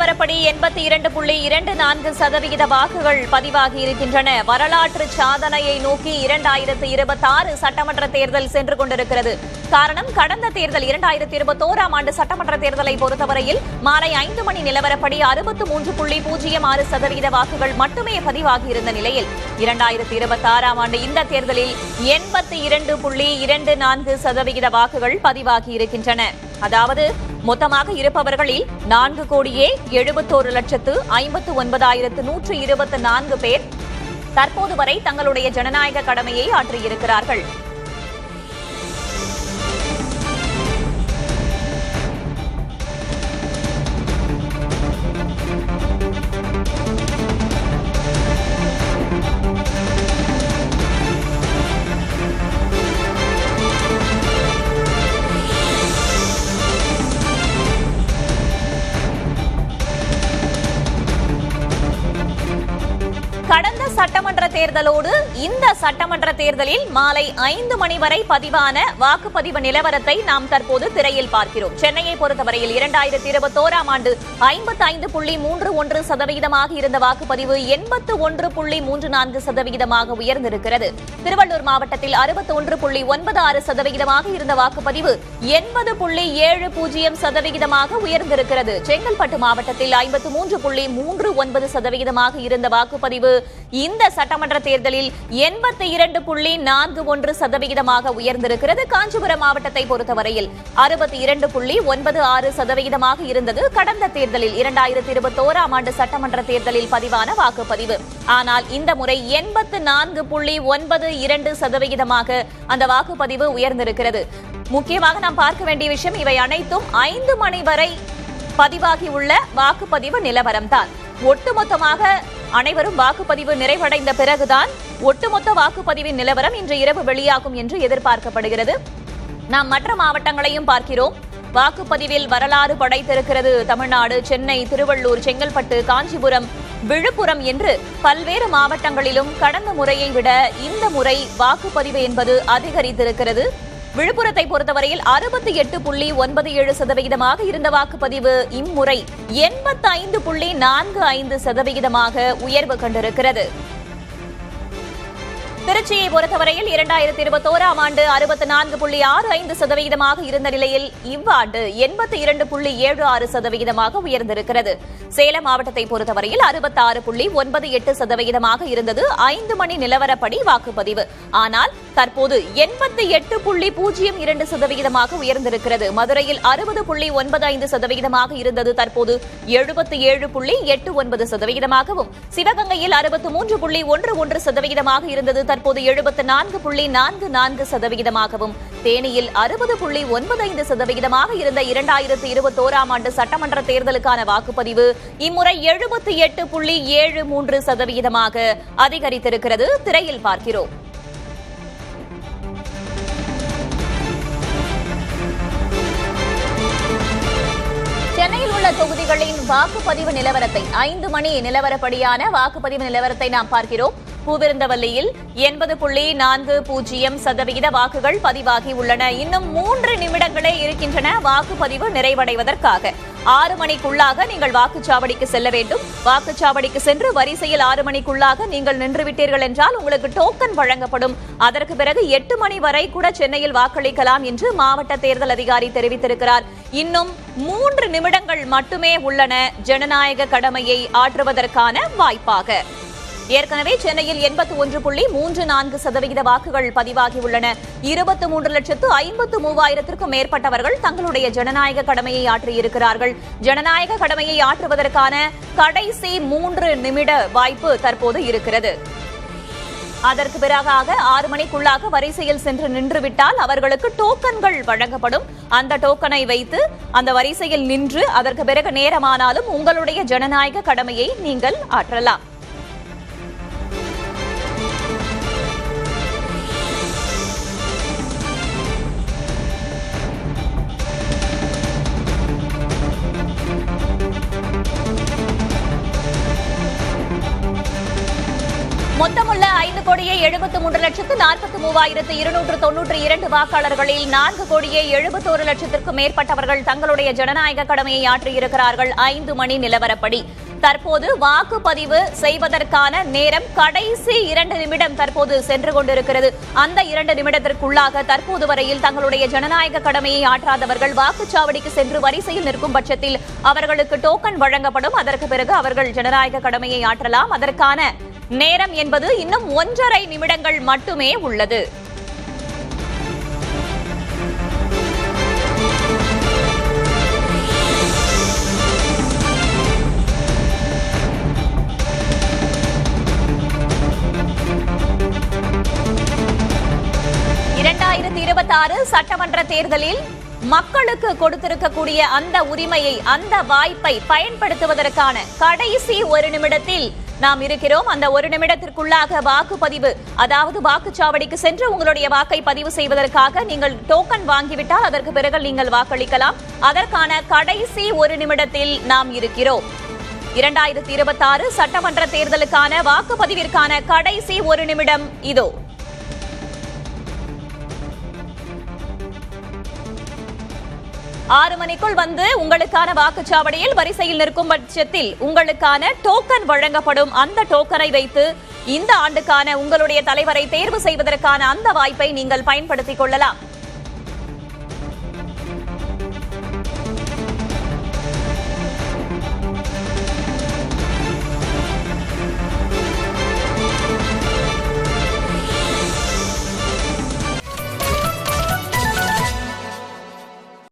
நிலவரப்படி 82.24% வாக்குகள் பதிவாகி இருக்கின்றன. வரலாற்று சாதனையை நோக்கி 2026 சட்டமன்ற தேர்தல் சென்று கொண்டிருக்கிறது. காரணம், கடந்த தேர்தல் 2021ஆம் ஆண்டு சட்டமன்ற தேர்தலை பொறுத்தவரையில் மாலை 5 மணி நிலவரப்படி 63.06% வாக்குகள் மட்டுமே பதிவாகியிருந்த நிலையில் 2026ஆம் ஆண்டு இந்த தேர்தலில் 82.24% வாக்குகள் பதிவாகி இருக்கின்றன. அதாவது மொத்தமாக இருப்பவர்களில் 4,71,59,124 பேர் தற்போது வரை தங்களுடைய ஜனநாயக கடமையை ஆற்றியிருக்கிறார்கள். கடந்த சட்டமன்ற தேர்தலோடு இந்த சட்டமன்ற தேர்தலில் மாலை 5 மணி வரை பதிவான வாக்குப்பதிவு நிலவரத்தை நாம் தற்போது திரையில் பார்க்கிறோம். சென்னையை பொறுத்தவரையில் 2021ஆம் ஆண்டு 55.31% இருந்த வாக்குப்பதிவு 81.34% உயர்ந்திருக்கிறது. திருவள்ளூர் மாவட்டத்தில் 61.96% இருந்த வாக்குப்பதிவு 80.70% உயர்ந்திருக்கிறது. செங்கல்பட்டு மாவட்டத்தில் 53.39% இருந்த வாக்குப்பதிவு இந்த சட்டமன்ற தேர்தலில் 82.41% உயர்ந்திருக்கிறது. காஞ்சிபுரம் மாவட்டத்தை பொறுத்தவரையில் 62.96% இருந்தது கடந்த தேர்தலில் 2021ஆம் ஆண்டு சட்டமன்ற தேர்தலில் பதிவான வாக்குப்பதிவு. ஆனால் இந்த முறை 84.92% அந்த வாக்குப்பதிவு உயர்ந்திருக்கிறது. முக்கியமாக நாம் பார்க்க வேண்டிய விஷயம், இவை அனைத்தும் 5 மணி வரை பதிவாகியுள்ள வாக்குப்பதிவு நிலவரம்தான். ஒட்டுமொத்தமாக அனைவரும் வாக்குப்பதிவு நிறைவடைந்த பிறகுதான் ஒட்டுமொத்த வாக்குப்பதிவின் நிலவரம் இன்று இரவு வெளியாகும் என்று எதிர்பார்க்கப்படுகிறது. நாம் மற்ற மாவட்டங்களையும் பார்க்கிறோம். வாக்குப்பதிவில் வரலாறு படைத்திருக்கிறது தமிழ்நாடு. சென்னை, திருவள்ளூர், செங்கல்பட்டு, காஞ்சிபுரம், விழுப்புரம் என்று பல்வேறு மாவட்டங்களிலும் கடந்த முறையை விட இந்த முறை வாக்குப்பதிவு என்பது அதிகரித்திருக்கிறது. விழுப்புரத்தை பொறுத்தவரையில் 68.97% இருந்த வாக்குப்பதிவு இம்முறை 85.45% உயர்வு கண்டிருக்கிறது. திருச்சியை பொறுத்தவரையில் 2021ஆம் ஆண்டு 64.65% இருந்த நிலையில் இவ்வாண்டு 82.76% உயர்ந்திருக்கிறது. சேலம் மாவட்டத்தை பொறுத்தவரையில் 66.98% இருந்தது 5 மணி நிலவரப்படி வாக்குப்பதிவு. ஆனால் தற்போது 88.02% உயர்ந்திருக்கிறது. மதுரையில் 60.95% இருந்தது தற்போது 77.89%. சிவகங்கையில் 63.11% இருந்தது தற்போது 74.44%. தேனியில் 60.95% இருந்த 2021ஆம் ஆண்டு சட்டமன்ற தேர்தலுக்கான வாக்குப்பதிவு இம்முறை 78.73% அதிகரித்திருக்கிறது. திரையில் பார்க்கிறோம். சென்னையில் உள்ள தொகுதிகளின் வாக்குப்பதிவு நிலவரத்தை 5 மணி நிலவரப்படியான வாக்குப்பதிவு நிலவரத்தை நாம் பார்க்கிறோம். பூவிருந்தவல்லியில் 80.40% வாக்குகள் பதிவாகி உள்ளன. இன்னும் 3 நிமிடங்களே இருக்கின்றன வாக்குப்பதிவு நிறைவடைவதற்காக. 6 மணிக்குள்ளாக நீங்கள் வாக்குச்சாவடிக்கு செல்ல வேண்டும். வாக்குச்சாவடிக்கு சென்று வரிசையில் 6 மணிக்குள்ளாக நீங்கள் நின்றுவிட்டீர்கள் என்றால் உங்களுக்கு டோக்கன் வழங்கப்படும். அதற்கு பிறகு 8 மணி வரை கூட சென்னையில் வாக்களிக்கலாம் என்று மாவட்ட தேர்தல் அதிகாரி தெரிவித்திருக்கிறார். இன்னும் 3 நிமிடங்கள் மட்டுமே உள்ளன ஜனநாயக கடமையை ஆற்றுவதற்கான வாய்ப்பாக. ஏற்கனவே சென்னையில் 81.34% வாக்குகள் பதிவாகியுள்ளன. 23,53,000க்கும் மேற்பட்டவர்கள் தங்களுடைய ஜனநாயக கடமையை ஆற்றியிருக்கிறார்கள். ஜனநாயக கடமையை ஆற்றுவதற்கான கடைசி 3 நிமிட வாய்ப்பு தற்போது இருக்கிறது. அதற்கு பிறகாக 6 மணிக்குள்ளாக வரிசையில் சென்று நின்றுவிட்டால் அவர்களுக்கு டோக்கன்கள் வழங்கப்படும். அந்த டோக்கனை வைத்து அந்த வரிசையில் நின்று அதற்கு பிறகு நேரமானாலும் உங்களுடைய ஜனநாயக கடமையை நீங்கள் ஆற்றலாம். மொத்தமுள்ள 5,73,00,000 73,43,292 வாக்காளர்களில் 4,71,00,000 மேற்பட்டவர்கள் தங்களுடைய ஜனநாயக கடமையை ஆற்றியிருக்கிறார்கள் 5 மணி நிலவரப்படி. தற்போது வாக்குப்பதிவு செய்வதற்கான நேரம் கடைசி 2 நிமிடம் தற்போது சென்று கொண்டிருக்கிறது. அந்த 2 நிமிடத்திற்குள்ளாக தற்போது வரையில் தங்களுடைய ஜனநாயக கடமையை ஆற்றாதவர்கள் வாக்குச்சாவடிக்கு சென்று வரிசையில் நிற்கும் பட்சத்தில் அவர்களுக்கு டோக்கன் வழங்கப்படும். அதற்கு பிறகு அவர்கள் ஜனநாயக கடமையை ஆற்றலாம். அதற்கான நேரம் என்பது இன்னும் 1.5 நிமிடங்கள் மட்டுமே உள்ளது. சட்டமன்ற தேர்தலில் மக்களுக்கு கொடுத்திருக்கக்கூடிய அந்த உரிமையை, அந்த வாய்ப்பை பயன்படுத்துவதற்கான கடைசி 1 நிமிடத்தில் நாம் இருக்கிறோம். அந்த 1 நிமிடத்திற்குள்ளாக வாக்குப்பதிவு, அதாவது வாக்குச்சாவடிக்கு சென்று உங்களுடைய வாக்கை பதிவு செய்வதற்காக நீங்கள் டோக்கன் வாங்கிவிட்டால் அதற்கு பிறகு நீங்கள் வாக்களிக்கலாம். அதற்கான கடைசி 1 நிமிடத்தில் நாம் இருக்கிறோம். 2026 சட்டமன்ற தேர்தலுக்கான வாக்குப்பதிவிற்கான கடைசி 1 நிமிடம் இதோ. 6 மணிக்குள் வந்து உங்களுக்கான வாக்குச்சாவடியில் வரிசையில் நிற்கும் பட்சத்தில் உங்களுக்கான டோக்கன் வழங்கப்படும். அந்த டோக்கனை வைத்து இந்த ஆண்டுக்கான உங்களுடைய தலைவரை தேர்வு செய்வதற்கான அந்த வாய்ப்பை நீங்கள் பயன்படுத்திக் கொள்ளலாம்.